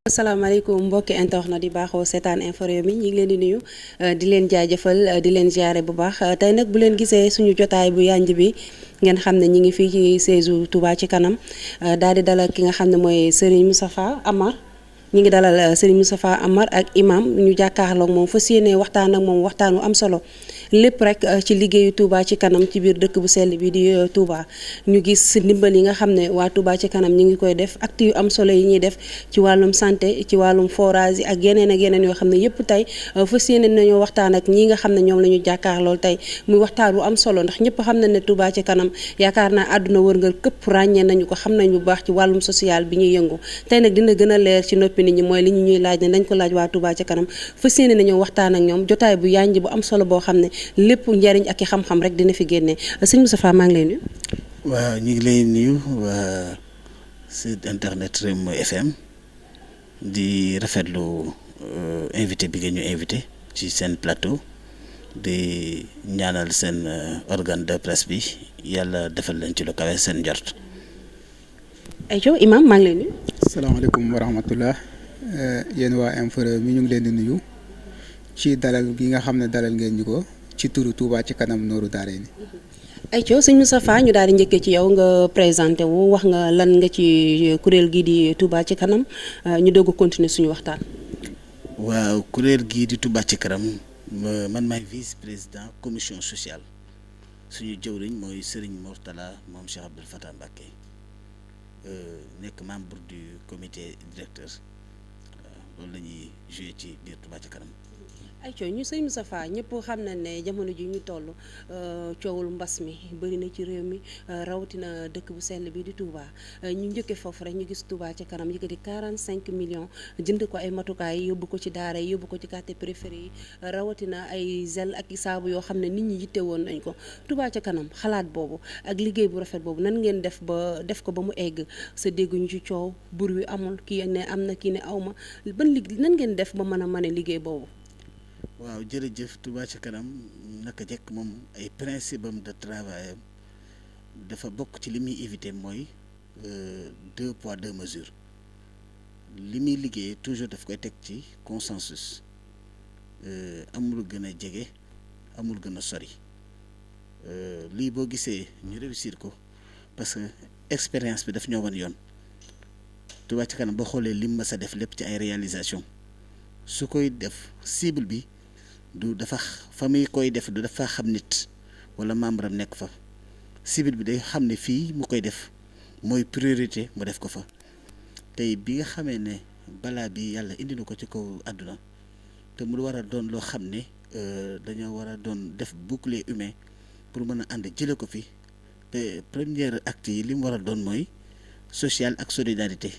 asalaamaaleykum mbokki internet di baaxoo seetaan info Rewmi ñi ngi leen di nuyu di leen jaajëfal di leen ziare bu baax tey nag bu leen gisee suñu jotaay bu yanj bi ngeen xam ne ñi ngi fii ci siège Touba ci kanam daal di dalal ki nga xam ne mooy Serigne Moustapha Amar ñi ngi dalal Serigne Moustapha Amar ak imam ñu jàkkaarloog moom fas yéene waxtaan ak moom waxtaan wu am solo lépp rek ci liggéeyu Touba ci kanam ci biir dëkk bu sell bi di Touba ñu gis ndimbal yi nga xam ne waa Touba ci kanam ñi ngi koy def acte yu am solo yi ñuy def ci wàllum santé ci wàllum forage yi ak yeneen yoo xam ne yëpp tey fas yéene nañoo waxtaan ak ñi nga xam ne ñoom la ñu jàkkaarlool tey muy waxtaan wu am solo ndax ñëpp xam na ne Touba ci kanam yaakaar naa àdduna wërngal këpp ràññee nañu ko xam nañ bu baax ci wàllum social bi ñuy yëngu tey nag dina gën a leer ci noppi nit ñi mooy li ñu ñuy laaj ne dañ ko laaj waa Touba ci kanam fas yéene nañoo waxtaan ak ñoom jotaay bu yanj bu am solo boo xam ne lépp njariñ ak i xam-xam rek dina fi génne sëñ Moustapha maa ngi lay nuyu. waaw ñu ngi lay nuyu waa site internet Rewmi FM di rafetlu invité bi nga ñu invité ci seen plateau di ñaanal seen organe de presse bi yàlla defal leen ci lu kawe seen njort. ayca imam maa ngi lay nuyu. salaamaaleykum wa rahmatullah yéen waa info Rewmi ñu ngi leen di nuyu ci dalal gi nga xam ne dalal ngeen ñu ko. ci turu Touba ci kanam nooru daarayni. ayca sëñ Moustapha ñu daal di njëkkee ci yow nga présenté wu wax nga lan nga ci kuréel gii di Touba ci kanam ñu doog a continuer suñu waxtaan. waaw kuréel gii di Touba ci kanam man maay vice président commission sociale suñu jëwriñ mooy Serigne Mourtala moom Cheikh Abdoul Fatah Mbacké nekk membre du comité directeur loolu la ñuy joué ci biir Touba ci kanam. ayco ñu sëñ Moustapha ñëpp xam na ne jamono ji ñu toll coowul mbas mi bëri na ci réew mi rawatina dëkk bu sell bi di Touba ñu njëkkee foofu rek ñu gis Touba ci kanam yëkkati 45 millions jënd ko ay matukaay yóbbu ko ci daara yi yóbbu ko ci quartier périphérie yi rawatina ay gel ak saabu yoo xam ne nit ñi yitte woon nañ ko Touba ci kanam xalaat boobu ak liggéey bu rafet boobu nan ngeen def ko ba mu egg sa dégguñu ci coow bur wi amul kii ne am na kii ne aw ma nan ngeen def ba mën a liggéey boobu. waaw jërëjëf Touba ci kanam naka jekk moom ay principe am de travail am dafa bokk ci li muy éviter mooy 2 poids 2 mesures li muy liggéey toujours daf koy teg ci consensus amul gën a jege amul gën a sori lii boo gisee ñu réussir ko parce que expérience bi daf ñoo wan yoon Touba ci kanam boo xoolee lim ma sa def lépp ci ay réalisation su koy def cible bi du dafa fa muy koy def du dafa xam nit wala membre am nekk fa cible bi day xam ne fii mu koy def mooy priorité mu def ko fa tey bi nga xamee ne balaa bi yàlla indi na ko ci kaw àdduna te mu war a doon loo xam ne dañoo war a doon def bouclier humain pour mën a ànd jële ko fi te première acte yi li mu war a doon mooy social ak solidarité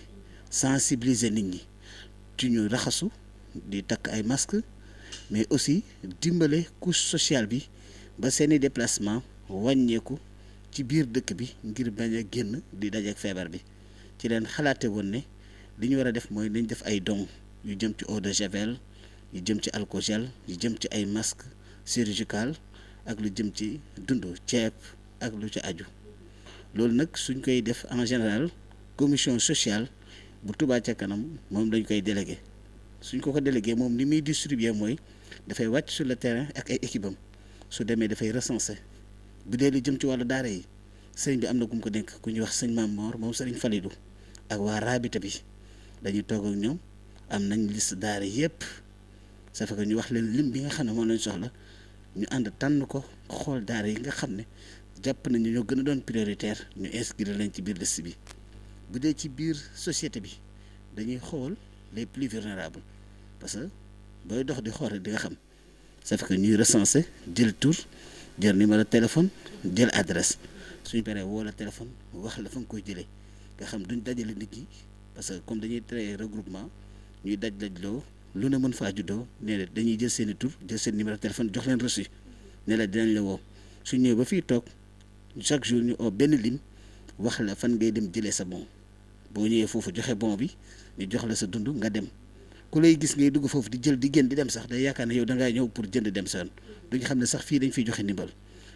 sensibiliser nit ñi ci ñu raxasu di takk ay masque mais aussi dimbale couche sociale bi ba seeni déplacement wàññeeku ci biir dëkk bi ngir bañ a génn di dajeek feebar bi ci leen xalaate woon ne li ñu war a def mooy nañ def ay dons yu jëm ci eau de javel yu jëm ci alcool gel yu jëm ci ay masque chirurgical ak lu jëm ci dund ceeb ak lu ci aju loolu nag suñ koy def en général commission sociale bu Touba ca kanam moom dañ koy délégué suñ ko délégué moom ni muy distribuer mooy dafay wàcc sur le terrain ak ay équipe am su demee dafay recenser bu dee lu jëm ci wàllu daara yi sëriñ bi am na ku mu ko dénk ku ñuy wax sëñ Maam Mor moom sëriñ Falidou ak waa Rabita bi dañuy toog ak ñoom am nañ liste daara yëpp ça fait que ñu wax leen lim bi nga xam ne moom lañ soxla ñu ànd tànn ko xool daara yi nga xam ne jàpp nañu ñoo gën a doon prioritaire ñu inscrire leen ci biir liste bi bu dee ci biir société bi dañuy xool les plus vulnérables parce que booy dox di xool di nga xam ça fait que ñuy recenser jël tur jël numéro de téléphone jël adresse suñu paree woo la téléphone wax la fa nga koy jëlee nga xam duñ dajale nit ñi parce que comme dañuy créer regroupement ñuy dajloo lu ne mën faa juddoo nee na dañuy jël seen i tur jël seen numéro de téléphone jox leen reçu ne la dinañ la woo su ñëwee ba fii toog chaque jour ñu oo benn lim wax la fan ngay dem jëlee sa bon boo ñëwee foofu joxe bon bi ñu jox la sa dund nga dem ku lay gis ngay dugg foofu di jël di génn di dem sax day yaakaar ne yow da ngaa ñëw pour jënd dem sa yoon duñu xam ne sax fii dañ fiy joxe ndimbal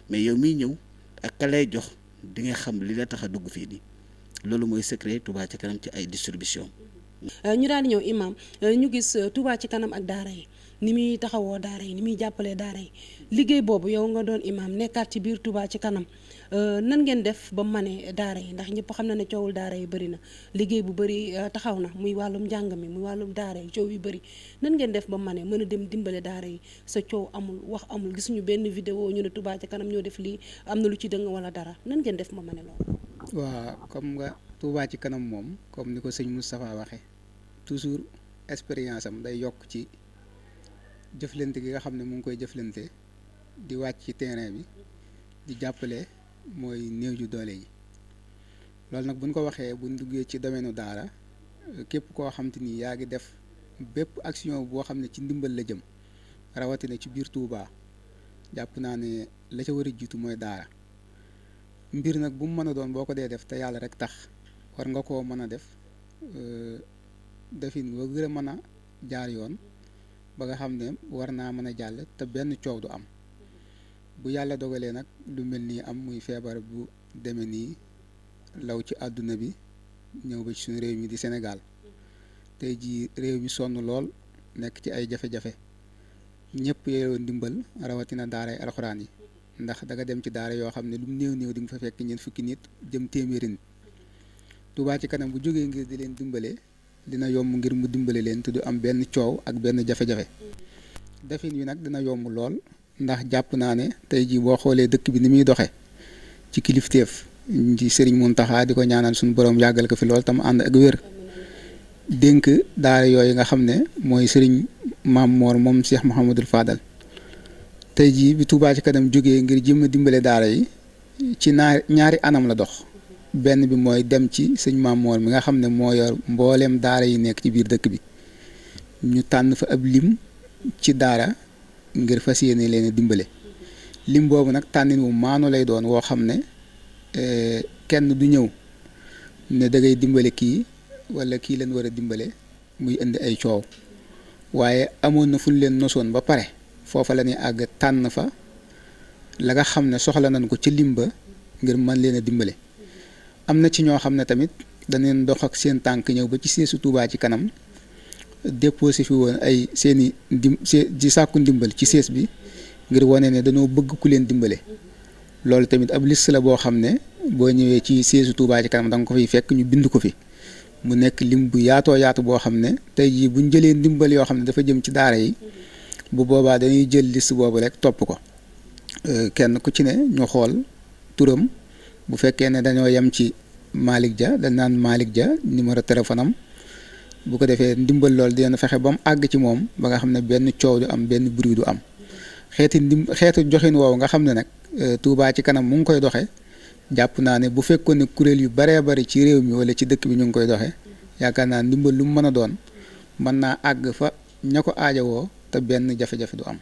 mais yow miy ñëw ak ka lay jox di nga xam li la tax a dugg fii nii loolu mooy secret Touba ca kanam ci ay distribution. ñu daal di ñëw imam ñu gis Touba ci kanam ak daara yi ni muy taxawoo daara yi ni muy jàppalee daara yi liggéey boobu yow nga doon imam nekkaat ci biir Touba ci kanam nan ngeen def ba mane daara yi ndax ñëpp xam na ne coowul daara yi bëri na liggéey bu bëri taxaw na muy wàllum njàng mi muy wàllum daara yi coow yu bëri nan ngeen def ba mane mën a dem dimbale daara yi sa coow amul wax amul gisuñu benn vidéo ñu ne Touba ci kanam ñoo def lii am na lu ci dëng wala dara nan ngeen def ba mane loolu. waaw comme nga Touba ci kanam moom comme ni ko sëñ Moustapha waxee toujours expérience am day yokk ci jëflante gi nga xam ne mu ngi koy jëflante di wàcc ci terrain bi di jàppale mooy néew ju doole yi loolu nag buñ ko waxee buñ duggee ci domaine daara képp koo xam te ni yaa ngi def bépp action boo xam ne ci ndimbal la jëm rawatina ci biir Touba jàpp naa ne la ca war a jiitu mooy daara mbir nag bu mu mën a doon boo ko dee def te yàlla rek tax war nga koo mën a def defin ba gën a mën a jaar yoon ba nga xam ne war naa mën a jàll te benn coow du am bu yàlla dogalee nag lu mel nii am muy feebar bu demee nii law ci àdduna bi ñëw ba ci suñu réew mi di Sénégal tey jii réew mi sonn lool nekk ci ay jafe-jafe ñëpp yeyoo ndimbal rawatina daaray alxuraan yi ndax da nga dem ci daara yoo xam ne lu mu néew di nga fa fekk ñeent fukki nit jëm téeméeri nit Touba ci kanam bu jógee ngir di leen dimbale dina yomb ngir mu dimbale leen te du am benn coow ak benn jafe-jafe defin wi nag dina yomb lool ndax jàpp naa ne tey jii boo xoolee dëkk bi ni muy doxe ci kilifteef ci Sëriñ Muntaxa di ko ñaanal suñu borom yàggal ko fi lool tam ànd ak wér dénk daara yooyu nga xam ne mooy Sëriñ Maam Moor moom Cheikh Mouhamadul Fadal tey jii bi Touba ci kanam jógee ngir jëm a dimbale daara yi ci ñaari anam la dox benn bi mooy dem ci sëñ Maam Moor mi nga xam ne moo yor mbooleem daara yi nekk ci biir dëkk bi ñu tànn fa ab lim ci daara ngir fas yéene leen dimbale lim boobu nag tànnin wu maanu lay doon woo xam ne kenn du ñëw ne da ngay dimbale kii wala kii leen war a dimbale muy indi ay coow waaye amoon na fu ñu leen nosoon ba pare foofa la ñuy àgg tànn fa la nga xam ne soxla nañ ko ci lim ba ngir mën leen a dimbale am na ci ñoo xam ne tamit daneen dox ak seen tànk ñëw ba ci seesu Touba ci kanam déposé fi woon ay seeni di sàkku ndimbal ci sees bi ngir wane ne dañoo bëgg ku leen dimbale loolu tamit ab liste la boo xam ne boo ñëwee ci seesu Touba ci kanam da nga ko fiy fekk ñu bind ko fi mu nekk lim bu yaatoo yaatu boo xam ne tey jii buñ jëlee ndimbal yoo xam ne dafa jëm ci daara yi bu boobaa dañuy jël liste boobu rek topp ko kenn ku ci ne ñu xool turam bu fekkee ne dañoo yem ci Malick Dia dañ naan Malick Dia numéro téléphone am bu ko defee ndimbal loolu dina fexe ba mu àgg ci moom ba nga xam ne benn coow du am benn bruit du am xeetu joxin woowu nga xam ne nag Touba ci kanam mu ngi koy doxe jàpp naa ne bu fekkoon ne kuréel yu baree bari ci réew mi wala ci dëkk bi ñu ngi koy doxe yaakaar naa ndimbal lu mu mën a doon mën naa àgg fa ña ko aajowoo te benn jafe-jafe du am.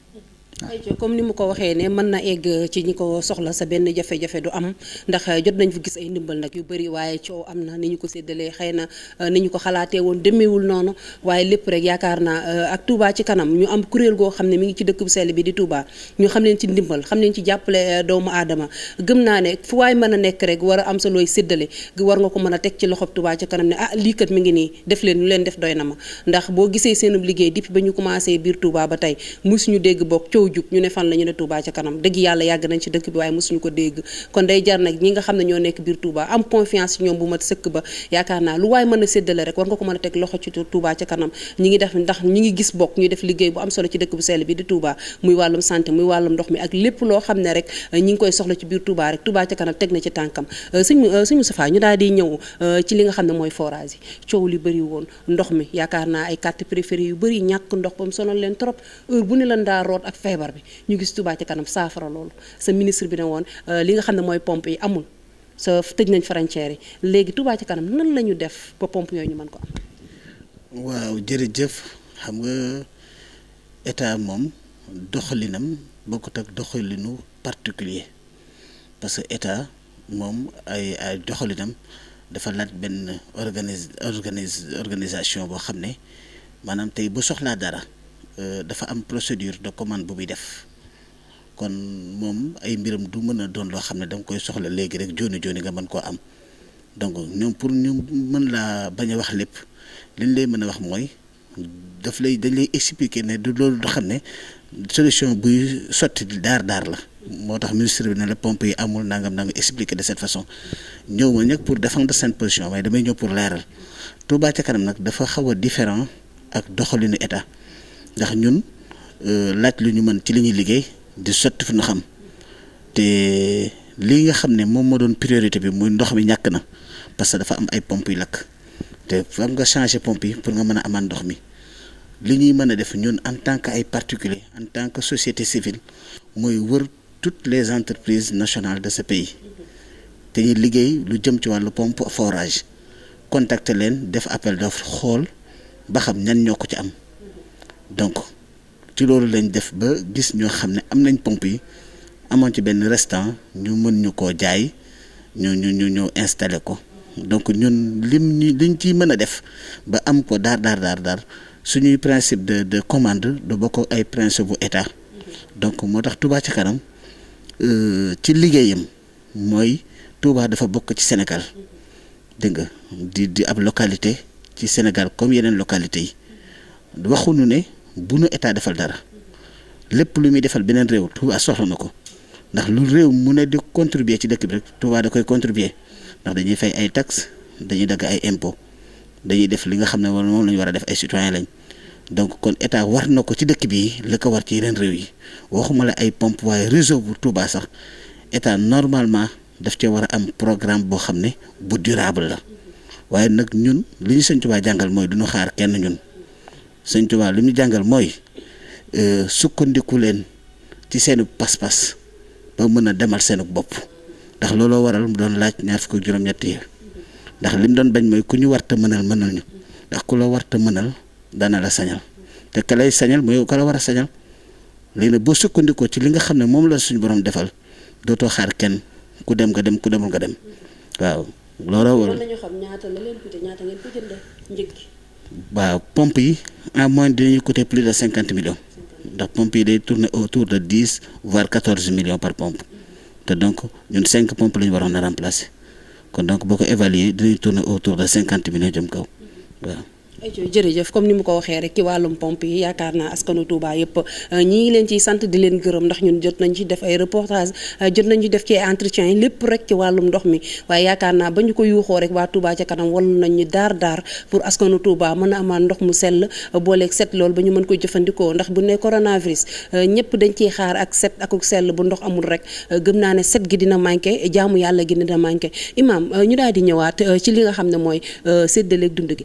comme ni mu ko waxee ne mën na egg ci ñi ko soxla sa benn jafe-jafe du am ndax jot nañ fa gis ay ndimbal nag yu bëri waaye coow am na ni ñu ko séddalee xëy na ni ñu ko xalaatee woon demeewul noonu waaye lépp rek yaakaar naa ak Touba ci kanam ñu am kuréel goo xam ne mi ngi ci dëkk bu sell bi di Touba ñu xam leen ci ndimbal xam leen ci jàppale doomu aadama gëm naa ne fu waay mën a nekk rek war a am sa looy séddale war nga ko mën a teg ci loxob Touba ci kanam ne ah lii kat mi ngi nii def leen lu leen def doy na ma ndax boo gisee seenub liggéey depuis ba ñu commencé biir Touba ba tey musuñu dégg bokk coow jug ñu ne fan la ñu ne Touba ca kanam dëgg yàlla yàgg nañ ci dëkk bi waaye mosuñu ko dégg kon day jar nag ñi nga xam ne ñoo nekk biir Touba am confiance ci ñoom bu mat sëkk ba yaakaar naa lu waaye mën a séddale rek war nga ko mën a teg loxo ci Touba ca kanam ñi ngi def ndax ñi ngi gis bokk ñuy def liggéey bu am solo ci dëkk bu sell bi di Touba muy wàllum santé muy wàllum ndox mi ak lépp loo xam ne rek ñi ngi koy soxla ci biir Touba rek Touba ca kanam teg na ci tànkam suñu Moustapha ñu daal di ñëw ci li nga xam ne mooy forage yi coow li bëri woon ndox mi yaakaar naa ay quartiers périphériques yu bëri ñàkk ndox ba mu sonal leen trop heure bu ne lan daa root ak feebar bi ñu gis Touba ca kanam saafara loolu sa ministre bi ne woon li nga xam ne mooy pompe yi amul sa tëj nañ frontière yi léegi Touba ca kanam nan la ñu def ba pompe yooyu ñu mën ko am. waaw jërëjëf xam nga état moom doxalinam bokkut ak doxalinu particulier parce que état moom ay doxalinam dafa laaj benn organisation boo xam ne maanaam tey bu soxlaa dara dafa am procédure de commande bu muy def kon moom ay mbiram du mën a doon loo xam ne da nga koy soxla léegi rek jooni jooni nga mën koo am donc ñoom pour ñu mën laa bañ a wax lépp liñ lay mën a wax mooy dañ lay expliquer ne du loolu du xam ne solution buy sotti daar la moo tax ministre bi ne la pompe yi amul nangam expliquer de cette façon ñëw ma nag pour défendre seen position waaye damay ñëw pour leeral Touba ca kanam nag dafa xaw a différent ak doxalinu état ndax ñun laaj lu ñu mën ci li ñuy liggéey di sotti fu ñu xam te li nga xam ne moom moo doon priorité bi muy ndox mi ñàkk na parce que dafa am ay pompes yu lakk te am nga changer pompe yi pour nga mën a amaat ndox mi li ñuy mën a def ñun en tant que ay particuliers en tant que société civile mooy wër toutes les entreprises nationales de ce pays te ñuy liggéey lu jëm ci wàllu pompe forage contacter leen def appel d'offre xool ba xam ñan ñoo ko ci am donc ci loolu lañ def ba gis ñoo xam ne am nañ pompe yi amoon ci benn restant ñu mën ñu koo jaay ñu installé ko donc ñun liñ ciy mën a def ba am ko daar suñuy principe de commande du bokk ay principe bu état donc moo tax Touba ca kanam ci liggéeyam mooy Touba dafa bokk ci Sénégal dégg nga di ab localité ci Sénégal comme yeneen localité yi waxuñu ne bu nu état defal dara lépp lu muy defal beneen réew Touba soxla na ko ndax lu réew mu ne di contribuer ci dëkk bi rek Touba da koy contribuer ndax dañuy fay ay taxes dañuy dagg ay impôts dañuy def li nga xam ne moom la ñu war a def ay citoyen lañ donc kon état war na ko ci dëkk bi li ko war ci yeneen réew yi waxuma la ay pompe waaye réseau bu Touba sax état normalement daf cee war a am programme boo xam ne bu durable la waaye nag ñun li ñu sëñ Touba jàngal mooy duñu xaar kenn ñun sëñ Touba li ñu jàngal mooy sukkandiku leen ci seenu pas-pas ba mën a demal seenu bopp ndax looloo waral mu doon laaj 20 juróom-ñett yi ndax li mu doon bañ mooy ku ñu warta mënal ñu ndax ku la warta mënal dana la sañal te ka lay sañal mooy ka la war a sañal léegi nag boo sukkandikoo ci li nga xam ne moom la suñu borom defal dootoo xaar kenn ku dem nga dem ku demul nga dem waaw. looloo waral mën nañu xam ñaata la leen coûté ñaata ngeen ko jëndee njëg gi. waaw pompe yi en moyenne dinañu coûter plus de 50 millions ndax pompe yi day tourner autour de 10 voire 14 millions par pompe te donc ñun 5 pompes la ñu waroon a remplacer kon donc boo ko évaluer dinañ tourner autour de 50 millions jëm kaw waaw. jërëjëf comme ni mu ko waxee rek ci wàllum pompe yi yaakaar naa askanu Touba yëpp ñi ngi leen ciy sant di leen gërëm ndax ñun jot nañ ci def ay reportage jot nañ ci def ci entretien yi lépp rek ci wàllum ndox mi waaye yaakaar naa ba ñu ko yuuxoo rek waa Touba ca kanam wal nañ ñu daar pour askanu Touba mën a amaat ndox mu sell booleeg set lool ba ñu mën koy jëfandikoo ndax bu ne coronavirus ñëpp dañ ciy xaar ak set ak sell bu ndox amul rek gëm naa ne set gi dina manqué jaamu yàlla gi dina manqué imam ñu daal di ñëwaat ci li nga xam ne mooy séddaleeg dund gi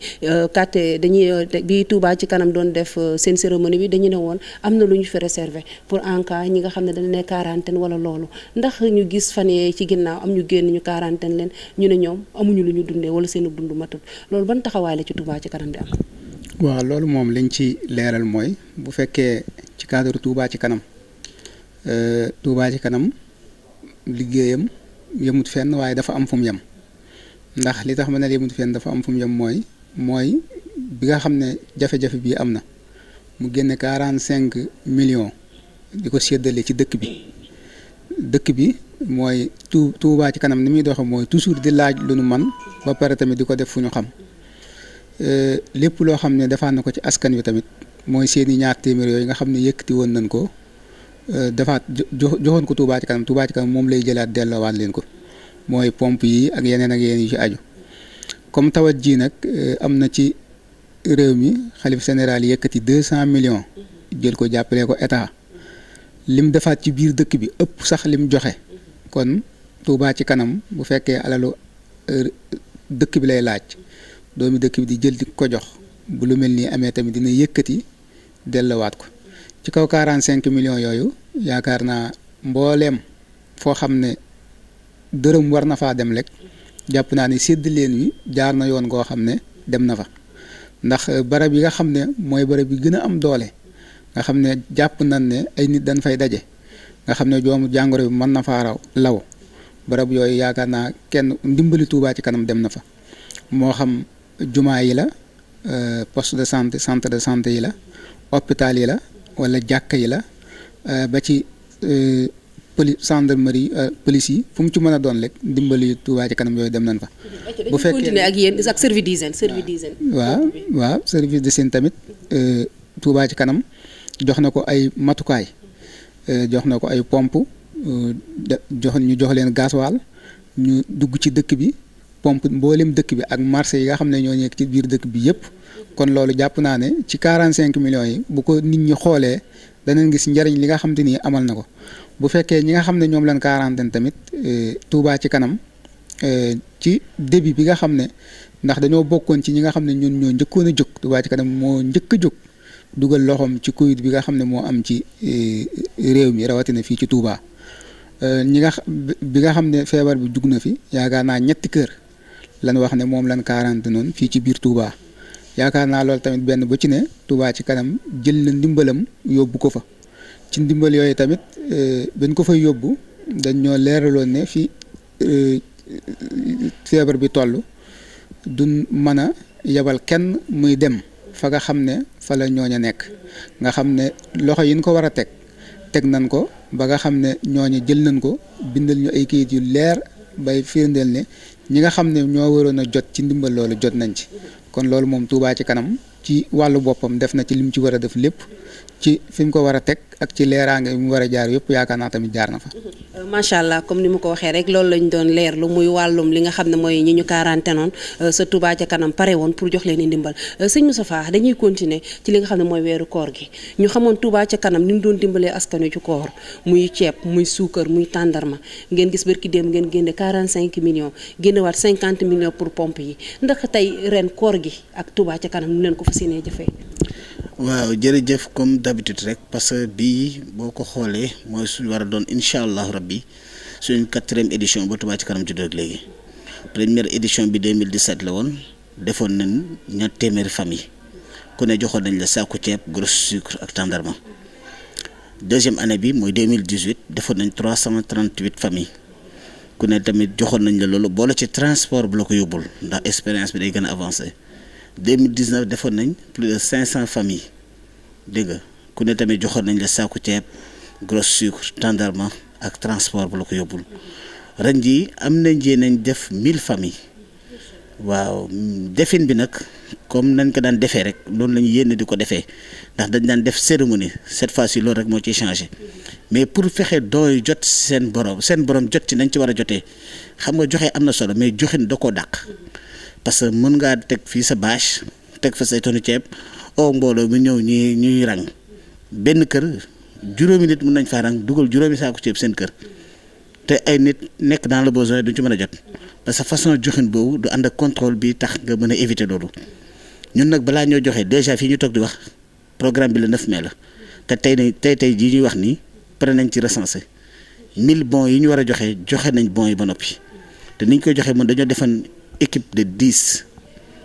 dañuy bi Touba ci kanam doon def seen cérémonie bi dañu ne woon am na lu ñu fi réservé pour en cas ñi nga xam ne dañu ne quarantaine wala loolu ndax ñu gis fan yee ci ginnaaw am ñu génn ñu quarantaine leen ñu ne ñoom amuñu lu ñu dundee wala seen dund matul loolu ban taxawaay la ci Touba ci kanam di am. waaw loolu moom liñ ci leeral mooy bu fekkee ci cadre Touba ci kanam liggéeyam yemut fenn waaye dafa am fu mu yem ndax li tax ma ne yemut fenn dafa am fu mu yem mooy bi nga xam ne jafe-jafe bii am na mu génne 45 millions di ko séddale ci dëkk bi mooy Touba ci kanam ni muy doxe mooy toujours di laaj lu nu man ba pare tamit di ko def fu ñu xam lépp loo xam ne defaan na ko ci askan wi tamit mooy seeni ñaar téeméer yooyu nga xam ne yëkkati woon nañ ko defaat joxoon ko Touba ci kanam moom lay jëlaat delloowaat leen ko mooy pompe yi ak yeneen yu ci aju comme tawat ji nag am na ci réew mi xalif général yëkkati 200 millions jël ko jàppale ko état lim defaat ci biir dëkk bi ëpp sax lim joxe kon Touba ci kanam bu fekkee alalu dëkk bi lay laaj doomi dëkk bi di jël di ko jox bu lu mel nii amee tamit dina yëkkati dellowaat ko ci kaw 45 millions yooyu yaakaar naa mbooleem foo xam ne dërëm war na faa dem rek jàpp naa ne sédd leen wi jaar na yoon goo xam ne dem na fa ndax barab yi nga xam ne mooy barab yi gën a am doole nga xam ne jàpp nañ ne ay nit dañ fay daje nga xam ne joomu jàngoro bi mën na faa law barab yooyu yaakaar naa kenn ndimbali Touba ci kanam dem na fa moo xam jumaa yi la poste de santé centre de santé yi la hôpital yi la wala jàkka yi la ba ci gendarmerie police yi fu mu ci mën a doon rek dimbali Touba ci kanam yooyu dem nañ fa. bu fekkee continuer ak yéen ak service d'hygiène waaw service d'hygiène tamit Touba ci kanam jox na ko ay matukaay jox na ko ay pompe ñu jox leen gasoil ñu dugg ci dëkk bi pompe mboolem dëkk bi ak marché yi nga xam ne ñoo nekk ci biir dëkk bi yëpp. kon loolu jàpp naa ne ci 45 millions yi bu ko nit ñi xoolee danañ gis njariñ li nga xam te ni amal na ko bu fekkee ñi nga xam ne ñoom lañ quarantaine tamit Touba ci kanam ci début bi nga xam ne ndax dañoo bokkoon ci ñi nga xam ne ñun ñoo njëkkoon a jóg Touba ci kanam moo njëkk a jóg dugal loxoom ci Covid bi nga xam ne moo am ci réew mi rawatina fii ci Touba bi nga xam ne feebar bi jug na fi yaakaar naa 3 kër lan wax ne moom lañ quarantaine noonu fii ci biir Touba. yaakaar naa loolu tamit benn bu ci ne Touba ci kanam jël na ndimbalam yóbbu ko fa ci ndimbal yooyu tamit bañ ko fay yóbbu dañ ñoo leeraloon ne fi feebar bi toll duñ mën a yebal kenn muy dem fa nga xam ne fa la ñooña nekk nga xam ne loxo yi ñu ko war a teg nañ ko ba nga xam ne ñooña jël nañ ko bindal ñu ay kayit yu leer bay firndeel ne ñi nga xam ne ñoo waroon a jot ci ndimbal loolu jot nañ ci. kon loolu moom Touba ci kanam ci wàllu boppam def na ci lim ci war a def lépp ci fi mu ko war a teg ak ci leeraange bi mu war a jaar yëpp yaakaar naa tamit jaar na fa. macha allah comme ni mu ko waxee rek loolu lañ doon leerlu muy wàllum li nga xam ne mooy ñi ñu quarantaine noon sa Touba ca kanam pare woon pour jox leen i ndimbal sëñ Moustapha dañuy continuer ci li nga xam ne mooy weeru koor gi ñu xamoon Touba ca kanam ni mu doon dimbalee askanu ci koor muy ceeb muy suukar muy tàndarma ngeen gis barki démb ngeen génne 45 millions génnewaat 50 millions pour pompe yi ndax tey ren koor gi ak Touba ca kanam nu leen ko fas yéenee jëfee. waaw jërëjëf comme d'habitude rek parce que bii boo ko xoolee mooy suñu war a doon incha allah rabbi suñ 4e édition ba Touba ci kanam juddoo ak léegi première édition bi 2017 la woon defoon nañ 200 famille ku ne joxoon nañ la saaku ceeb gros sucre ak tàndarma deuxième année bi mooy 2018 defoon nañ 338 famille ku ne tamit joxoon nañ la loolu boole ci transport bu la ko yóbbul ndax expérience bi day gën a avancé 2019 defoon nañ plus de 500 familles dégg nga ku ne tamit joxoon nañ la saaku ceeb gros sucre tàndarma ak transport bu la ko yóbbul ren jii am nañ nañ def 1000 familles waaw defin bi nag comme nañ ko daan defee rek loolu la ñu yéene di ko defee ndax dañ daan def cérémonie cette fois-ci loolu rek moo ciy changé mais pour fexe dooy jot seen borom jot ci nañ ci war a jotee xam nga joxe am na solo mais joxin da koo dàq. parce que mën ngaa teg fii sa bâche teg fa say tonu ceeb oo mbooloo mi ñëw ñuy rang benn kër juróomi nit mën nañ faa rang dugal juróomi saako ceeb seen kër te ay nit nekk dans le besoin duñ ci mën a jot parce que façon joxin boobu du ànd ak contrôle bi tax nga mën a éviter loolu ñun nag balaa ñoo joxe déjà fii ñu toog di wax programme bi le 9 mai la te tey jii ñuy wax nii pare nañ ci recensé 1000 bons yi ñu war a joxe nañ bons yi ba noppi te niñ koy joxe mën dañoo defan équipe de 10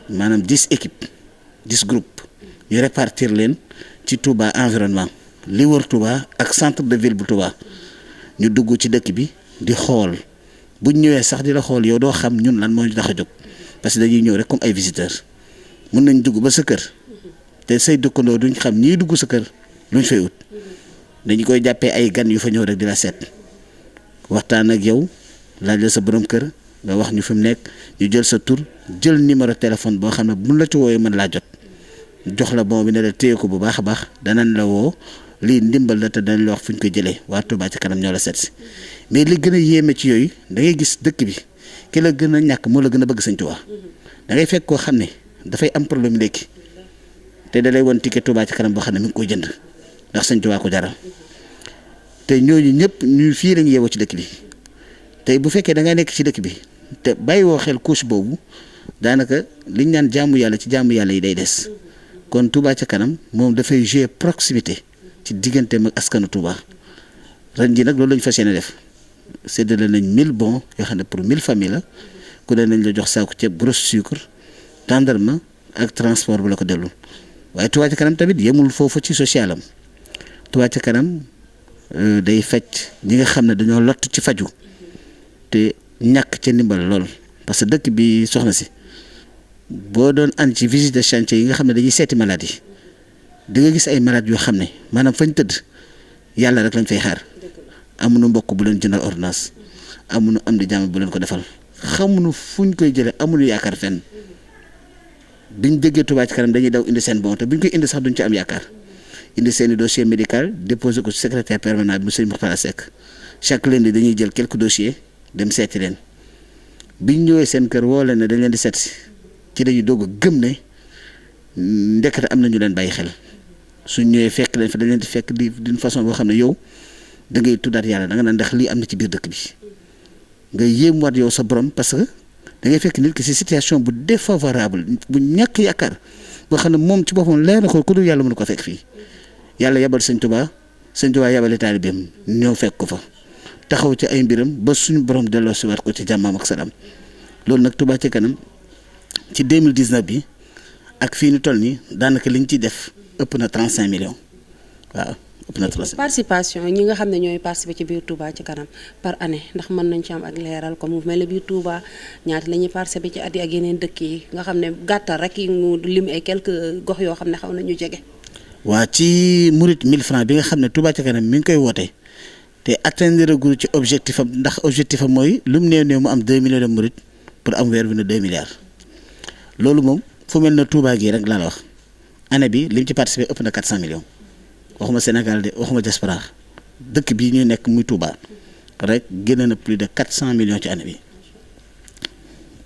maanaam 10 équipes 10 groupes ñu répartir leen ci Touba environnement li wër Touba ak centre de ville bu Touba ñu dugg ci dëkk bi di xool buñ ñëwee sax di la xool yow doo xam ñun lan moo ñu tax a jóg parce que dañuy ñëw rek comme ay visiteurs mun nañ dugg ba sa kër te say dëkkandoo duñ xam ñii dugg sa kër luñ fay ut dañu koy jàppee ay gan yu fa ñëw rek di la seet waxtaan ak yow laaj la sa borom kër. nga wax ñu fi mu nekk ñu jël sa tur jël numéro téléphone boo xam ne buñ la ci wooyee mën laa jot jox la bon bi ne la téye ko bu baax a baax danañ la woo lii ndimbal la te danañ la wax fu ñu ko jëlee waa Touba ci kanam ñoo la seet si mais li gën a yéeme ci yooyu da ngay gis dëkk bi ki la gën a ñàkk moo la gën a bëgg Sëñ Touba da ngay fekk koo xam ne dafay am problème léegi te da lay won ticket Touba ci kanam boo xam ne mi ngi koy jënd ndax Sëñ Touba ko jaral te ñooñu ñëpp ñu fii lañu yeewoo ci dëkk bi tey bu fekkee da ngay nekk ci dëkk bi te bàyyiwoo xel couche boobu daanaka liñ naan jaamu yàlla ci jaamu yàlla yi day des kon Touba ca kanam moom dafay jouer proximité ci digganteem ak askanu Touba ren ji nag loolu la ñu fas yéene def séddale nañ 1000 bons yoo xam ne pour 1000 familles la ku ne nañ la jox saako ceeb gros sucre tàndarma ak transport bu la ko dellu waaye Touba ca kanam tamit yemul foofu ci social am Touba ca kanam day faj ñi nga xam ne dañoo lott ci faju te ñàkk ca ndimbal lool parce que dëkk bi soxna si boo doon ànd ci visite de chantier yi nga xam ne dañuy seeti malade yi di nga gis ay malade yoo xam ne maanaam fañ tëdd yàlla rek lañ fay xaar amuñu mbokk bu leen jëndal ordonnance amuñu am di jàmm bu leen ko defal xamuñu fuñ koy jëlee amuñu yaakaar fenn biñ déggee Touba ci kanam dañuy daw indi seen bon te buñ koy indi sax duñ ci am yaakaar indi seen i dossier médical déposé ko ci secrétaire permanent bi monsieur Mourtala Seck chaque lundi dañuy jël quelques dossiers dem seeti leen biñ ñëwee seen kër woo leen ne dañ leen di seet si ci dañuy doog a gëm ne ndekete am na ñu leen bàyyi xel suñ ñëwee fekk leen fa dañ leen di fekk di d'une façon boo xam ne yow da ngay tuddaat yàlla da nga naan ndax lii am na ci biir dëkk bi nga yéemuwaat yow sa borom parce que da ngay fekk nit ki ci situation bu défavorable bu ñàkk yaakaar boo xam ne moom ci boppam leer na ko ku dul yàlla mënu ko fekk fii yàlla yabal sëñ Touba yabale taalibeem ñëw fekk ko fa taxaw ci ay mbiram ba suñu borom delloo si waat ko ci jàmmam ak salaam loolu nag Touba ci kanam ci 2019 bi ak fii ni toll nii daanaka liñ ciy def ëpp na 35 millions waaw ëpp na 35. participation ñi nga xam ne ñooy participer ci biir Touba ci kanam par année ndax mën nañ ci am ak leeral comme mu mel ne biir Touba ñaata la ñuy participer ci at yi ak yeneen dëkk yi nga xam ne gàttal rek yi mu lim ay quelques gox yoo xam ne xaw nañu jege. waa ci murit 1000 francs bi nga xam ne Touba ci kanam mi ngi koy woote te atteindre gu ci objectif am ndax objectif am mooy lu mu néew mu am 2 millions de murit pour am weer bi ne 2 milliards loolu moom fu mel ne Touba gii rek laa la wax année bi lim ci participé ëpp na 400 millions waxuma Sénégal de waxuma diaspora dëkk bi ñuy nekk muy Touba rek génne na plus de 400 millions ci année bi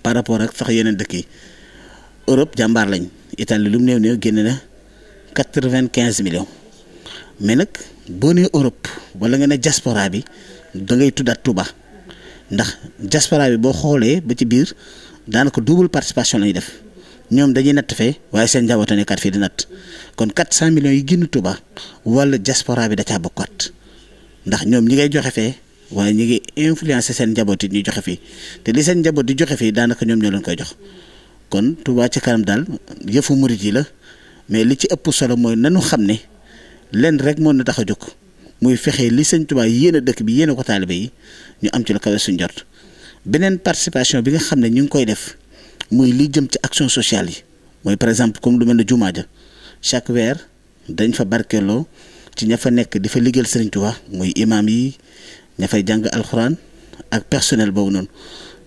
par rapport ak sax yeneen dëkk yi Europe jàmbaar lañ Italie lu mu néew génne na 95 millions mais nag boo nee Europe wala nga ne diaspora bi da ngay tuddaat Touba ndax diaspora bi boo xoolee ba ci biir daanaka double participation la ñuy def ñoom dañuy natt fee waaye seen njaboot a nekkaat fii di natt kon 400 millions yi génn Touba wala diaspora bi da caa bokkaat ndax ñoom ñi ngay joxe fee waaye ñi ngi influencer seen njaboot yi ñuy joxe fii te li seen njaboot di joxe fii daanaka ñoom ñoo leen koy jox kon Touba ci kanam daal yëfu murit yi la mais li ci ëpp solo mooy nanu xam ne lenn rek moo na tax a jóg muy fexe li sëñ Touba yéen a dëkk bi yéen a ko taalibe yi ñu am ci la kawe suñ jot beneen participation bi nga xam ne ñu ngi koy def muy li jëm ci action sociale yi mooy par exemple comme lu mel ne jumaa ja chaque weer dañ fa barkeeloo ci ña fa nekk di fa liggéeyal Sëriñ Touba muy imam yi ña fay jàng alxuraan ak personnel boobu noonu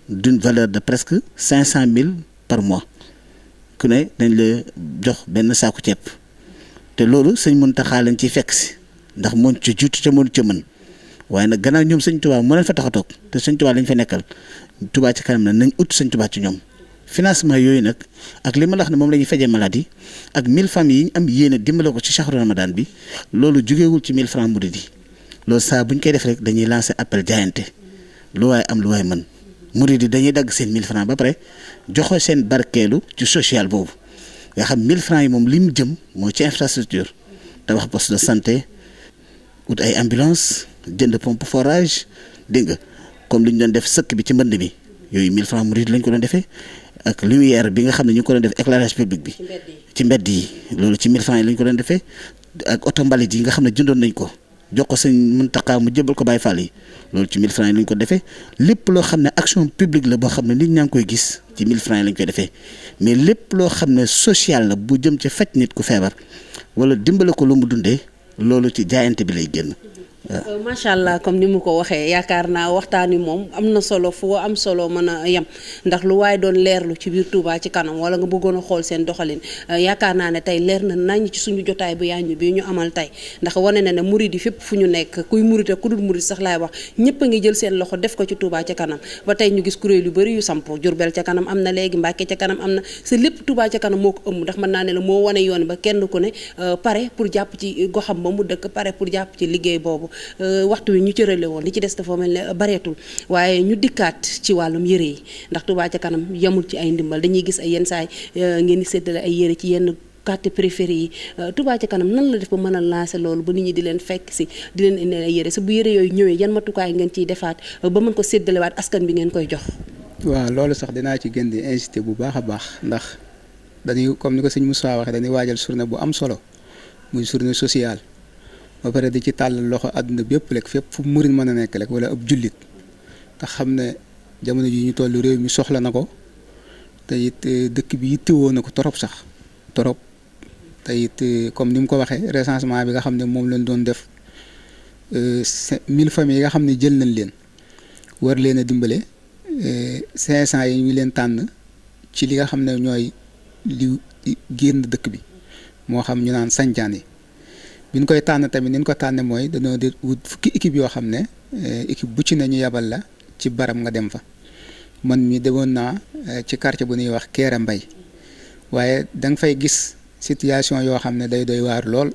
d'une valeur de presque 500 000 par mois ku ne dañ la jox benn saaku ceeb te loolu sëñ Mountakha lañ ciy fekk si ndax moo ci jiitu te moo ci mën waaye nag gannaaw ñoom sëñ Touba moo leen fa tax a toog te sëñ Touba lañ fa nekkal Touba ci kanam na nañ ut sëñ Touba ci ñoom financement yooyu nag ak li ma la wax ne moom la ñuy fajee maladie ak 1000 familles yi ñu am yéene dimbale ko ci shahru Ramadan bi loolu jugewul ci 1000 francs murid yi loolu saa bu ñu koy def rek dañuy lancer appel jaayante lu waaye am lu waaye mën murid yi dañuy dagg seen 1000 francs ba pare joxe seen barkeelu ci social boobu nga xam 1000 francs yi moom li mu jëm mooy ci infrastructure tabax poste de santé ut ay ambulance jënd pompe forage dégg nga comme li ñu doon def sëkk bi ci mbënd mi yooyu 1000 francs murid lañ ko doon defee ak lumière bi nga xam ne ñu ngi ko doon def éclairage public bi ci mbedd yi loolu ci 1000 francs yi lañ ko doon defee ak oto mbalit yi nga xam ne jëndoon nañ ko jox ko sëñ Mountakha mu jëbal ko Baye Fall yi loolu ci 1000 francs yi lañ ko defee lépp loo xam ne action publique la boo xam ne nit ñaa ngi koy gis ci 1000 francs yi lañ koy defee mais lépp loo xam ne social la bu jëm ci faj nit ku feebar wala dimbale ko lu mu dundee loolu ci jaayante bi lay génn. macha allah comme ni mu ko waxee yaakaar naa waxtaan wi moom am na solo foo am solo mën a yem ndax lu waaye doon leerlu ci biir Touba ci kanam wala nga bëggoon a xool seen doxalin yaakaar naa ne tey leer na nañ ci suñu jotaay bu yaañu bi ñu amal tey ndax wane na ne murid yi fépp fu ñu nekk kuy murid ak ku dul murid sax laay wax ñëpp a ngi jël seen loxo def ko ci Touba ca kanam ba tey ñu gis kuréel yu bëri yu samp Jurbel ca kanam am na léegi Mbàkke ca kanam am na c'est lépp Touba ca kanam moo ko ëmb ndax mën naa ne la moo wane yoon ba kenn ku ne pare pour jàpp ci goxam ba mu dëkk pare pour jàpp ci liggéey boobu waxtu wi ñu cërale woon li ci des dafa mel ne bareetul waaye ñu dikkaat ci wàllum yëre yi ndax Touba ca kanam yamul ci ay ndimbal dañuy gis ay yenn saay ngeen di séddale ay yëre ci yenn quartier préféré yi Touba ca kanam nan la def ba mën a lancer loolu ba nit ñi di leen fekk si di leen indil ay yëre si bu yëre yooyu ñëwee yan matukaay ngeen ciy defaat ba mën ko séddalewaat askan bi ngeen koy jox. waaw loolu sax dinaa ci gën di incité bu baax a baax ndax dañuy comme ni ko sëñ Moussa waxee dañuy waajal journée bu am solo muy journée sociale. ba pare di ci tàll loxo àdduna bi yëpp rek fépp fu murit mën a nekk rek wala ab jullit te xam ne jamono ji ñu toll réew mi soxla na ko te it dëkk bi yittewoo na ko torop sax torop te it comme ni mu ko waxee recensement bi nga xam ne moom lañ doon def 1000 familles yi nga xam ne jël nañ leen war leen a dimbale 500 yi ñu leen tànn ci li nga xam ne ñooy li génn dëkk bi moo xam ñu naan sancaan yi bi ñu koy tànn tamit ni ñu ko tànne mooy dañoo di wut fukki équipe yoo xam ne équipe bu ci ne ñu yabal la ci barab nga dem fa man mi demoon naa ci quartier bu ñuy wax Kéré Mbay waaye da nga fay gis situation yoo xam ne day doy waar lool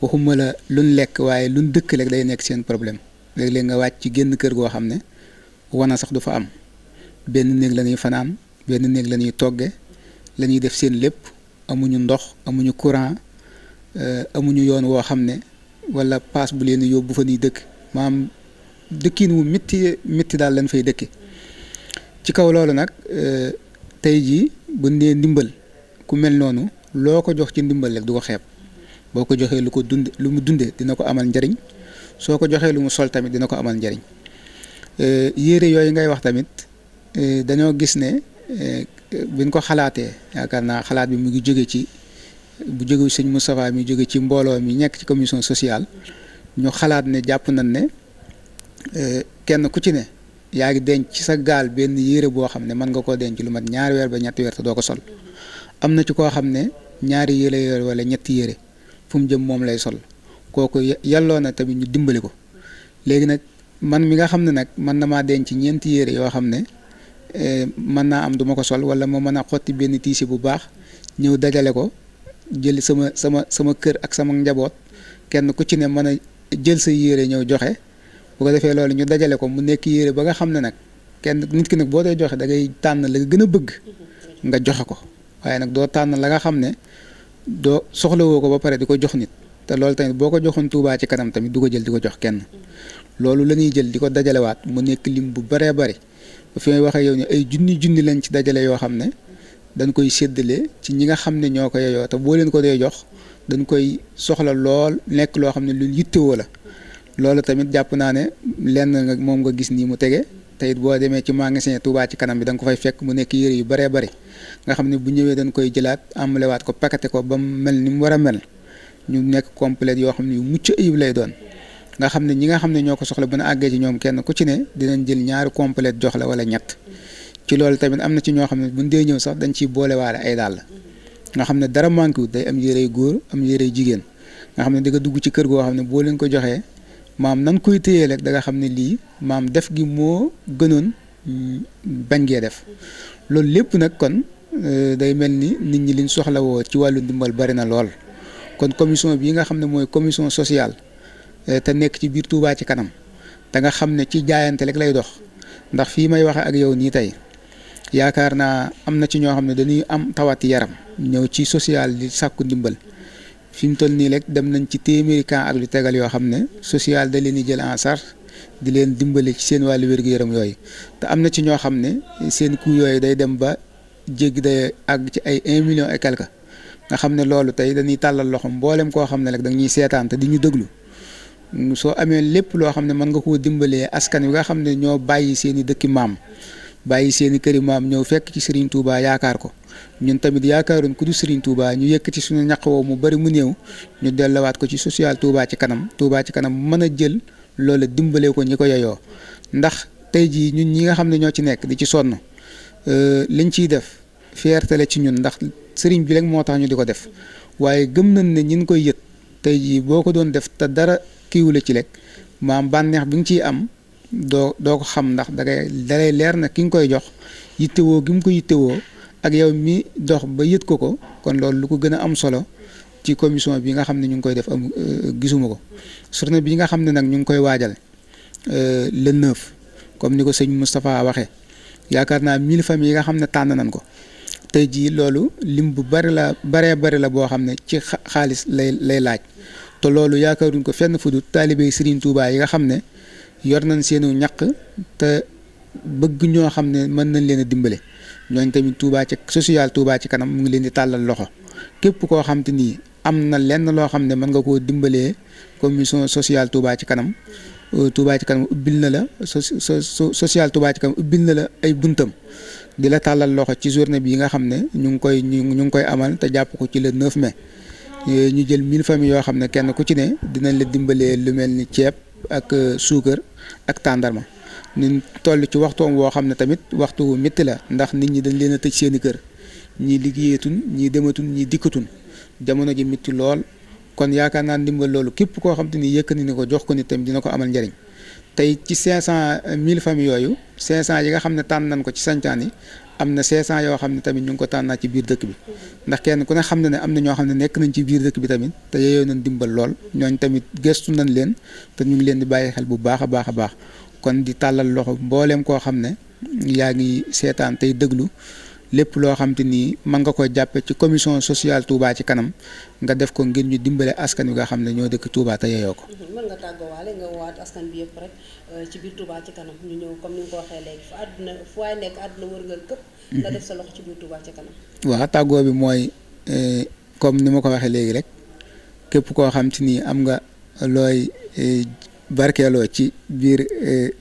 waxuma la luñ lekk waaye luñ dëkk rek day nekk seen problème léeg-léeg nga wàcc ci génn kër goo xam ne wana sax du fa am benn néeg la ñuy fanaan benn néeg la ñuy togge la ñuy def seen lépp amuñu ndox amuñu courant amuñu yoon woo xam ne wala paas bu leen yóbbu fa ñuy dëkk maam dëkkin wu métti daal lañ fay dëkke ci kaw loolu nag tey jii bu nee ndimbal ku mel noonu loo ko jox ci ndimbal rek du ko xeeb boo ko joxee lu mu dunde dina ko amal njariñ soo ko joxee lu mu sol tamit dina ko amal njariñ yére yooyu ngay wax tamit dañoo gis ne biñ ko xalaatee yaakaar naa xalaat bi mu ngi jóge ci bu jóge sëñ Moustapha mi jóge ci mbooloo mi nekk ci commission sociale ñu xalaat ne jàpp nañ ne kenn ku ci ne yaa ngi denc ci sa gaal benn yére boo xam ne mën nga koo denc lu mat 2 weer ba 3 weer te doo ko sol am na ci koo xam ne 2 yére wala 3 yére fu mu jëm moom lay sol kooku yàlloo na tamit ñu dimbali ko léegi nag man mi nga xam ne nag mën na maa denc 4 yére yoo xam ne mën naa am duma ko sol wala ma mën a xotti benn tiise bu baax ñëw dajale ko jël sama kër ak sama njaboot kenn ku ci ne mën a jël sa yére ñëw joxe bu ko defee loolu ñu dajale ko mu nekk yére ba nga xam ne nag kenn nit ki nag boo dee joxe da ngay tànn la nga gën a bëgg nga joxe ko waaye nag doo tànn la nga xam ne doo soxlawoo ko ba pare di ko jox nit te loolu tamit boo ko joxoon Touba ci kanam tamit du ko jël di ko jox kenn loolu la ñuy jël di ko dajalewaat mu nekk lim bu baree bari ba fi may waxee yow ne ay junni lañ ci dajale yoo xam ne dañ koy séddale ci ñi nga xam ne ñoo ko yeyoo te boo leen ko dee jox dañ koy soxla lool nekk loo xam ne lu yittewoo la loolu tamit jàpp naa ne lenn nga moom nga gis nii mu tege te it boo demee ci magasin Touba ci kanam bi da nga ko fay fekk mu nekk yére yu baree bari nga xam ne bu ñëwee dañ koy jëlaat amalewaat ko paqueté ko ba mu mel ni mu war a mel ñu nekk complète yoo xam ne yu mucc ayib lay doon nga xam ne ñi nga xam ne ñoo ko soxla bu na àggee ci ñoom kenn ku ci ne dinañ jël 2 complète jox la wala 3 ci loolu tamit am na ci ñoo xam ne buñ dee ñëw sax dañ ciy boolewaale ay dàll nga xam ne dara manqué wut day am yére góor am yére jigéen nga xam ne di nga dugg ci kër goo xam ne boo leen ko joxee maam nan koy téyee rek da nga xam ne lii maam def gi moo gënoon bañ gee def loolu lépp nag kon day mel ni nit ñi liñ soxlawoo ci wàllu ndimbal bari na lool kon commission bii nga xam ne mooy commission sociale te nekk ci biir Touba ci kanam te nga xam ne ci jaayante rek lay dox ndax fii may waxe ak yow nii tey yaakaar naa am na ci ñoo xam ne dañuy am tawati yaram ñëw ci social di sàkku ndimbal fi mu toll nii rek dem nañ ci téeméeri camp ak lu tegal yoo xam ne social da leen di jël en charge di leen dimbale ci seen wàllu wér-gu-yaram yooyu te am na ci ñoo xam ne seen coût yooyu day dem ba jéggi day àgg ci ay 1 million et quelque nga xam ne loolu tey dañuy tàllal loxo mboolem koo xam ne rek da ñuy seetaan te di ñu déglu soo amee lépp loo xam ne mën nga koo dimbalee askan wi nga xam ne ñoo bàyyi seen i dëkki maam bàyyi seen i këri maam ñëw fekk ci Serigne Touba yaakaar ko ñun tamit yaakaaroon ku du Serigne Touba ñu yëkkati suñu ñaq woo mu bari mu néew ñu delluwaat ko ci social Touba ci kanam mën a jël loola dimbalee ko ñi ko yeyoo ndax tey jii ñun ñi nga xam ne ñoo ci nekk di ci sonn liñ ciy def fierté la ci ñun ndax Serigne bi rek moo tax ñu di ko def waaye gëm nañ ne ñin koy yët tey jii boo ko doon def te dara kiiwule ci lekk maam bànneex bi nga ciy am doo ko xam ndax dalay leer na ki nga koy jox yittewoo gi mu ko yittewoo ak yow mi dox ba yët ko kon loolu lu ko gën a am solo ci commission bi nga xam ne ñu ngi koy def am gisuma ko journée bi nga xam ne nag ñu ngi koy waajal le 9 comme ni ko sëñ Moustapha waxee yaakaar naa 1000 familles yi nga xam ne tànn nañ ko tey jii loolu lim bu bari la boo xam ne ci xaalis lay laaj te loolu yaakaaruñ ko fenn fu dul taalibe Serigne Touba yi nga xam ne yor nañ seenu ñaq te bëgg ñoo xam ne mën nañ leen a dimbale ñooñ tamit Touba ci social Touba ci kanam mu ngi leen di tàllal loxo képp koo xam te ni am na lenn loo xam ne mën nga koo dimbalee commission sociale Touba ci kanam ubbil na la social Touba ci kanam ubbil na la ay buntam di la tàllal loxo ci journée bi nga xam ne ñu ngi koy amal te jàpp ko ci le 9 mai ñu jël 1000 familles yoo xam ne kenn ku ci ne dinañ la dimbalee lu mel ni ceeb ak suukar ak tàndarma ñu toll ci waxtoom woo xam ne tamit waxtu wu métti la ndax nit ñi dañ leen a tëj seeni kër ñii liggéeyatun ñii dematun ñii dikkatun jamono ji métti lool kon yaakaar naa ndimbal loolu képp koo xam te ni yëkkati ni ko jox ko nit tamit dina ko amal njariñ tey ci 500 familles yooyu 500 yi nga xam ne tànn nañ ko ci sancaan yi am na 500 yoo xam ne tamit ñu ngi ko tànnaat ci biir dëkk bi ndax kenn ku ne xam ne am na ñoo xam ne nekk nañ ci biir dëkk bi tamit te yeyoo nañ dimbal lool ñooñ tamit gëstu nañ leen te ñu ngi leen di bàyyi xel bu baax a baax a baax kon di tàllal loxo mbooleem koo xam ne yaa ngi seetaan tey déglu lépp loo xam te ni mën nga ko jàppe ci commission sociale Touba ci kanam nga def ko ngir ñu dimbale askan wi nga xam ne ñoo dëkk Touba te yeyoo ko. mën nga tàggowaale nga waat askan bi yëpp rek ci biir Touba ci kanam ñu ñëw comme ni nga ko waxee léegi fu waay nekk àdduna wërngal këpp nga def sa loxo ci biir Touba ci kanam. waaw tàggoo bi mooy comme ni ma ko waxee léegi rek képp koo xam te ni am nga looy barkeeloo ci biir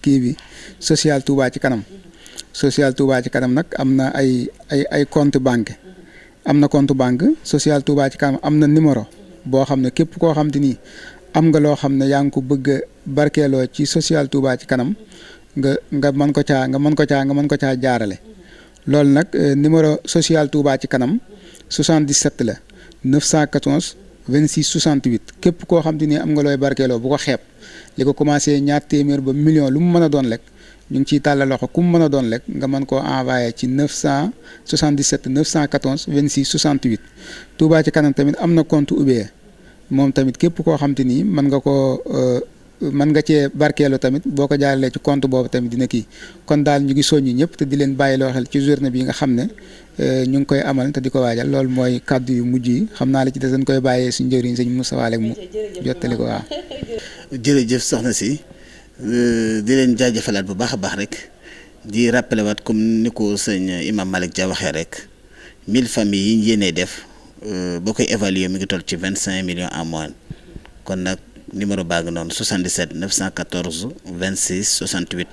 kii bi social Touba ci kanam. social Touba ci kanam nag am na ay compte banque am na compte banque social Touba ci kanam am na numéro boo xam ne képp koo xam te ni am nga loo xam ne yaa ngi ko bëgg a barkeeloo ci social Touba ci kanam nga mën ko caa jaarale loolu nag numéro social Touba ci kanam 77 la 914 26 68 képp koo xam te ni am nga looy barkeeloo bu ko xeeb li ko commencé ñaar téeméer ba million lu mu mën a doon rek ñu ngi ciy tàllal loxo ku mu mën a doon rek nga mën koo envoyé ci 977 914 26 68 Touba ci kanam tamit am na compte ouvert moom tamit képp koo xam te ni mën nga cee barkeelu tamit boo ko jaaralee ci compte boobu tamit dina kii kon daal ñu ngi soññi ñëpp te di leen bàyyiloo xel ci journée bi nga xam ne ñu ngi koy amal te di ko waajal loolu mooy kàddu yu mujj yi xam naa la ci des dañ koy bàyyee suñu njëriñ sëñ Moussa Wale mu jottali ko waaw. jërëjëf soxna si. di leen jaajëfalaat bu baax a baax rek di rappelé waat comme ni ko sëñ Imam Malick Dia waxee rek 1000 familles yi ñu yéenee def boo koy évaluer mi ngi toll ci 25 millions en moyenne kon nag numéro baa ngi noonu 77 914 26 68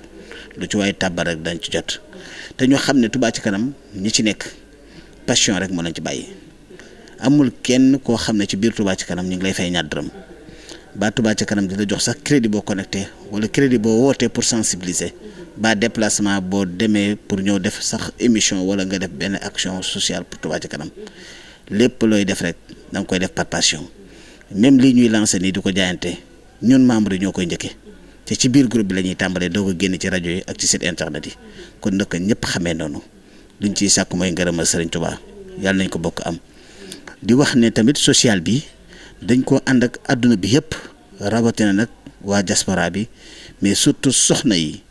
lu ci waay tàbbar rek dañ ci jot te ñu xam ne Touba ci kanam ñi ci nekk passion rek moo leen ci bàyyi amul kenn koo xam ne ci biir Touba ci kanam ñu ngi lay fay ñaar dërëm. ba Touba ci kanam di la jox sax crédit boo connecté wala crédit boo wootee pour sensibiliser ba déplacement boo demee pour ñëw def sax émission wala nga def benn action sociale pour Touba ci kanam lépp looy def rek da nga koy def par passion même lii ñuy lancé nii di ko jaayante ñun membres yi ñoo koy njëkkee te ci biir groupe bi la ñuy tàmbalee doo ko génn ci rajo yi ak ci site internet yi kon nag ñëpp xamee noonu luñ ciy sàkk mooy ngërëmal Serigne Touba yàlla nañ ko bokk am di wax ne tamit social bi. dañ ko ànd ak àdduna bi yëpp rawatina nag waa diaspora bi mais surtout soxna yi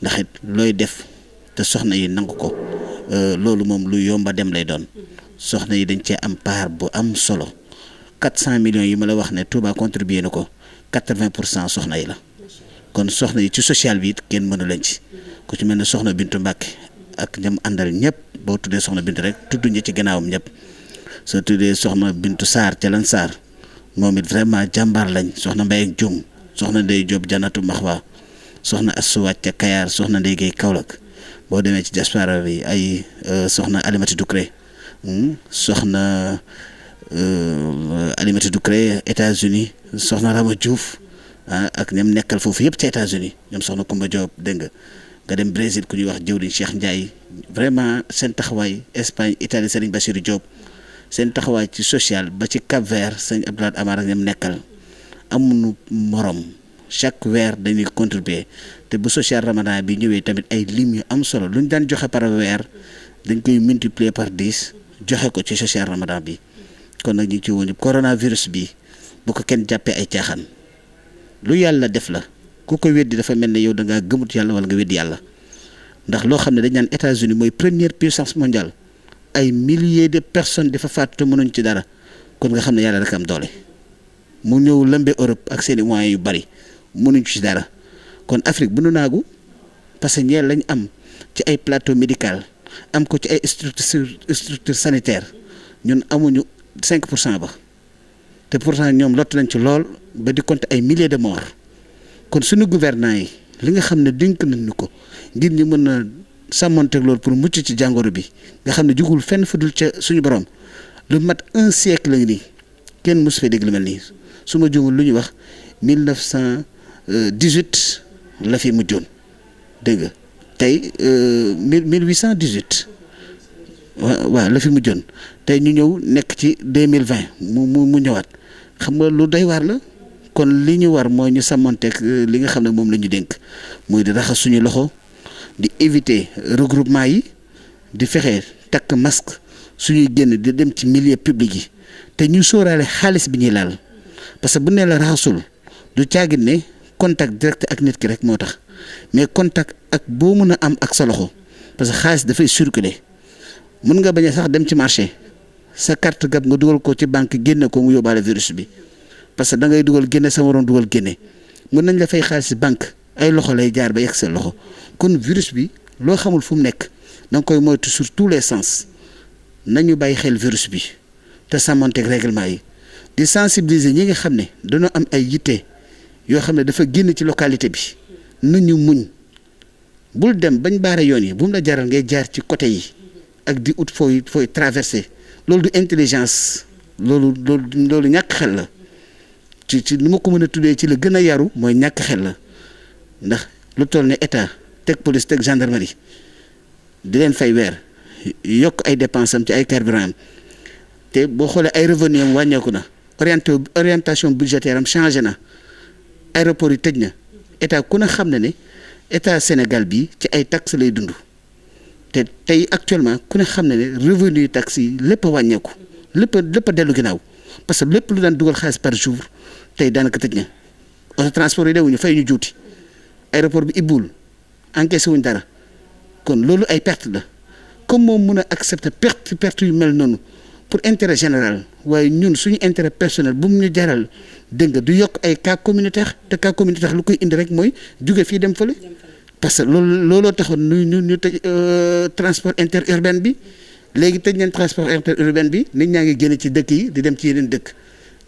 ndax it looy def te soxna yi nangu ko loolu moom lu yomba dem lay doon soxna yi dañ cee am part bu am solo 400 millions yi ma la wax ne Touba contribué na ko 80% soxna yi la kon soxna yi ci social bi it kenn mënu leen ci ku ci mel ne soxna Bintu Mbàkke ak ñam àndal ñëpp boo tuddee soxna Bintu rek tudd ñi ci gannaawam ñëpp soo tuddee soxna Bintu Sarr ca lan Sarr moom it vraiment jàmbaar lañ soxna Mbaye ak Jum soxna Ndeye Diop Janatu Maxwa soxna Assou Wàcc ca Kayar soxna Ndeye Guèye Kaolack boo demee ci diaspora bi ay soxna Alimati Ducré soxna Alimati Ducré États-Unis soxna Rama Diouf ak ñoom nekkal foofu yëpp ci États-Unis ñoom soxna Koumba Diop dégg nga dem Brésil ku ñuy wax jëwriñ Cheikh Ndiaye vraiment seen taxawaay Espagne Italie Serigne Bassirou Diop seen taxawaay ci social ba ci Cap Vert sëñ Abdoulaye Amar ak ñoom nekkal amuñu morom chaque weer dañuy contribuer te bu social Ramadan bi ñëwee tamit ay lim yu am solo lu ñu daan joxe par weer dañ koy multiplier par 10 joxe ko ci social Ramadan bi kon nag ñu ngi ci woon coronavirus bi bu ko kenn jàppee ay caaxaan lu yàlla def la ku ko weddi dafa mel ne yow da ngaa gëmut yàlla wala nga weddi yàlla ndax loo xam ne dañ naan États-Unis mooy première puissance mondiale ay milliers de personnes dafa faatu te mënuñ ci dara kon nga xam ne yàlla rek am doole mu ñëw lëmbe Europe ak seeni moyens yu bari mënuñ ci dara kon Afrique bu nu naagu parce que ñeel lañ am ci ay plateau médical am ko ci ay structure sanitaire ñun amuñu 5% ba te pourtant ñoom lott nañ ci lool ba di compter ay milliers de morts kon suñu gouvernants yi li nga xam ne dénk nañ ñu ko ngir ñu mën a sàmmonteeg loolu pour mucc ci jàngoro bi nga xam ne jugul fenn fu dul ca suñu borom lu mat 1 siècle la nii kenn mosu fee dégg lu mel nii su ma juumul lu ñu wax 1918 la fi mujjoon dégg nga tey 1818 waaw la fi mujjoon tey ñu ñëw nekk ci 2020 mu ñëwaat xam nga lu doy waar la. kon li ñu war mooy ñu sàmmanteeg li nga xam ne moom la ñu dénk muy di raxas suñu loxo di éviter regroupement yi di fexe takk masque suñuy génn di dem ci milieu public yi te ñu sóoraale xaalis bi ñuy laal parce que bu ne la raxasul du caagin ne contact direct ak nit ki rek moo tax mais contact ak boo mën a am ak sa loxo parce que xaalis dafay circuler mën nga bañ a sax dem ci marché sa carte gab nga dugal ko ci banque génne ko mu yóbbaale virus bi. parce que da ngay dugal génne sama waroon dugal génne mën nañ la fay xaalis si banque ay loxo lay jaar ba yegg sa loxo kon virus bi loo xamul fu mu nekk da nga koy moytu sur tous les sens nañu bàyyi xel virus bi te sàmmanteeg règlement yi di sensibiliser ñi nga xam ne dañoo am ay yitte yoo xam ne dafa génn ci localité bi nañu muñ bul dem bañ baare yoon yi bu mu la jaral ngay jaar ci côté yi ak di ut fooy traversé loolu du intelligence loolu ñàkk xel la. ci ni ma ko mën a tuddee ci la gën a yaru mooy ñàkk xel la ndax lu toll ne état teg police teg gendarmerie di leen fay weer yokk ay dépenses am ci ay carburant am te boo xoolee ay revenu am wàññeeku na orientation budgétaire am changé na aéroport yi tëj na état ku ne xam na ne état Sénégal bi ci ay taxes lay dund te tey actuellement ku ne xam na ne revenu yi taxes yi lépp a wàññeeku lépp a dellu ginnaaw parce que lépp lu daan dugal xaalis par jour tey daanaka tëj na auto transport yi dewuñu fay ñu juuti aéroport bi ibbul encaissé wuñ dara kon loolu ay perte la comme moom mun a accepter perte yu mel noonu pour intérêt général waaye ñun suñu intérêt personnel bu mu ñu jaral dégg nga du yokk ay cas communautaire te cas communautaire lu koy indi rek mooy jóge fii dem fële parce que looloo taxoon ñu tëj transport interurbain bi léegi tëj nañ transport interurbain bi nit ñaa ngi génn ci dëkk yi di dem ci yeneen dëkk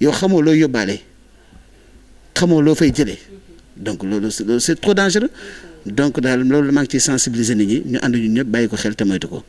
yow xamoo loo yóbbaale xamoo loo fay jëlee donc loolu c'est trop dangereux donc daal loolu maa ngi ciy sensibiliser nit ñi ñu ànd ñun ñëpp bàyyi ko xel te moytu ko.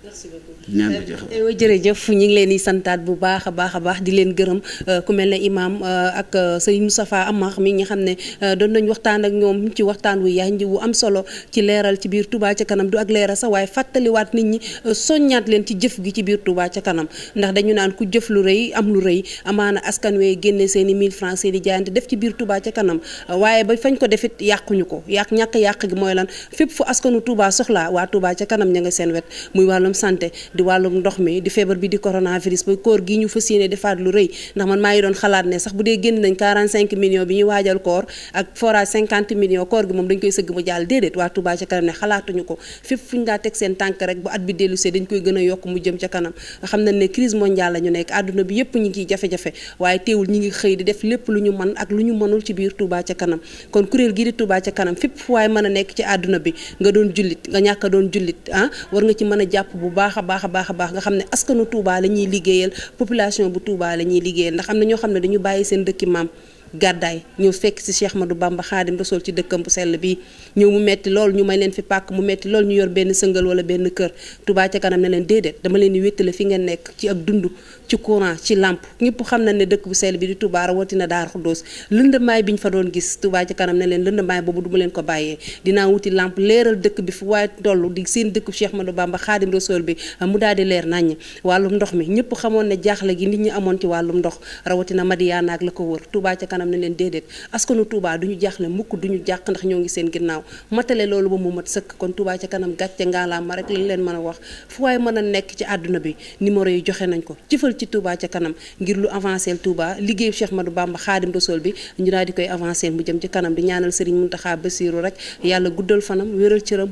jërëjëf ñu ngi leen di santaat bu baax a baax di leen gërëm ku mel ne imam ak sëñ Moustapha Amar mi nga xam ne doon nañ waxtaan ak ñoom ci waxtaan wu yaa nji wu am solo ci leeral ci biir Touba ca kanam du ak leeral sax waaye fàttaliwaat nit ñi soññaat leen ci jëf gi ci biir Touba ca kanam ndax dañu naan ku jëf lu rëy am lu rëy amaana askan wee génne seen i 1000 francs seen i jaayante def ci biir Touba ca kanam waaye ba fañ ko defit yàquñu ko ñàkk gi mooy lan fépp fu askanu Touba soxlaa waa Touba ca kanam ña nga seen wet muy wàllum santé di wàllum ndox mi di feebar bi di coronavirus ba koor gi ñu fas yéene defaat lu rëy ndax man maa ngi doon xalaat ne sax bu dee génn nañ 45 millions bi ñuy waajal koor ak forage 50 millions koor gi moom dañ koy sëgg mu jàll déedéet waa Touba ca kanam ne xalaatuñu ko fépp fu ñu daa teg seen tànk rek bu at bi dellusee dañ koy gën a yokk mu jëm ca kanam xam nañ ne crise mondiale la ñu nekk àdduna bi yépp ñi ngi ciy jafe-jafe waaye teewul ñi ngi xëy di def lépp lu ñu mën ak lu ñu mënul ci biir Touba ca kanam kon kuréel gi di Touba ca kanam fépp fu waaye mën a nekk ci àdduna bi nga doon jullit nga ñàkk a doon jullit war nga ci mën a jàpp bu baax a baax nga xam ne askanu Touba la ñuy liggéeyal population bu Touba la ñuy liggéeyal ndax am na ñoo xam ne dañu bàyyi seen dëkki maam gàddaay ñëw fekk si Cheikh Ahmadou Bamba Xaadim Rasul ci dëkkam bu sell bi ñëw mu metti lool ñu may leen fi pàkk mu metti lool ñu yor benn sëngal wala benn kër Touba ca kanam ne leen déedéet dama leen di wéttale fi ngeen nekk ci ak dund ci courant ci lampe ñëpp xam na ne dëkk bu sell bi di Touba rawatina Daaru Xuddoos lëndamaay bi ñu fa doon gis Touba ca kanam ne leen lëndamaay boobu du ma leen ko bàyyee dinaa wuti lampe leeral dëkk bi fu waaye toll di seen dëkk Cheikh Ahmadou Bamba Xaadim Rasul bi mu daal di leer naññ wàllum ndox mi ñëpp xamoon ne jaaxle gi nit ñi amoon ci wàllum ndox rawatina Madiyaana ak la ko wër Touba ca kanam ne leen déedéet askanu Touba duñu jaaxle mukk duñu jàq ndax ñoo ngi seen ginnaaw matale loolu ba mu mat sëkk kon Touba ca kanam gàcce ngaalaama rek lañ leen mën a wax fu waaye mën a nekk ci àdduna bi numéro yi joxe nañ ko jëfal ci Touba ca kanam ngir lu avancé Touba liggéey Cheikh Ahmadou Bamba Xaadim Rasul bi ñu daal di koy avancé mu jëm ci kanam di ñaanal Serigne Mountakha Bassirou rek yàlla guddal fanam wéral cëram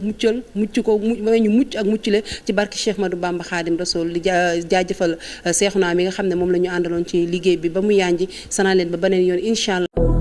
mucc ko ñu mucc ak muccule ci barki Cheikh Ahmadou Bamba Xaadim Rasul di jaajëfal Seexuna mi nga xam ne moom la ñu àndaloon ci liggéey bi ba mu yanji sanaa leen ba beneen yoon incha allah